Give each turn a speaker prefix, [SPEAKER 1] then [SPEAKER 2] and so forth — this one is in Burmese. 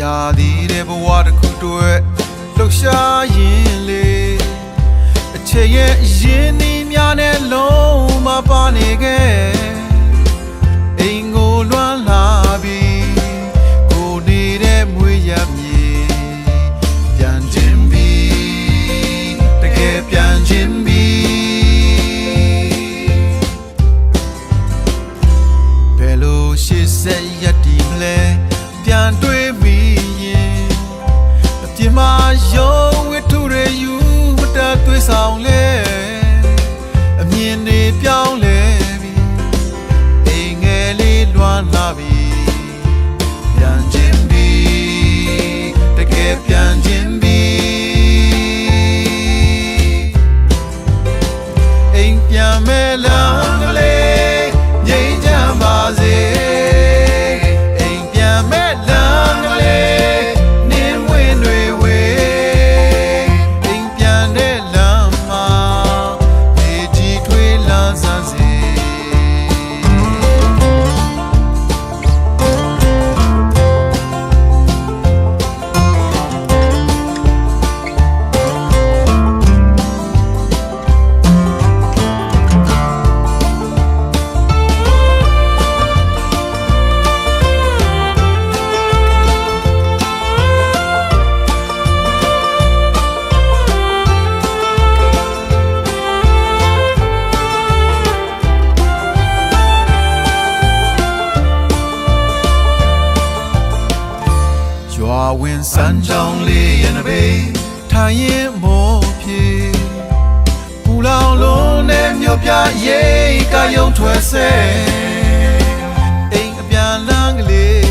[SPEAKER 1] ရာဒီတဲ့ဘဝတစ်ခုတွေ့လှုပ်ရှားရင်လေအခြေရဲ့ရင်းနှီးများနဲ့လုံးမပါနေခဲ့အိမ်ကိုလွမ်းလာပြီးကိုနေတဲ့မွေးရမြေပြန်ခြင်းပြီးတကယ်ပြန်ခြင်းပြီးဘယ်လိုရှေ့ဆက်ရက်တည်မလဲပြန်တွေ့ပြီးရင်အပြစ်မှာရုံးဝတ္ထုတွေယူမတတ်သွေးဆောင်လဲအမြင်တွေပြောင်းလဲပြီးအိမ်ငယ်လေးလွမ်းလာပြီးပြန်ခြင်းပြီးတကယ်ပြန်ခြင်းပြီးအိမ်ပြန်မဲ့လမ်းကလေးငြိမ်းချမ်းပါစေဝင်စမ်းကြောင်းလေးရနဘေးထိုင်ရင်မိုးပြေပူလောင်လုံးနဲ့မြို့ပြရိတ်ကယုံထွက်ဆဲအိမ်အပြန်လန်းကလေး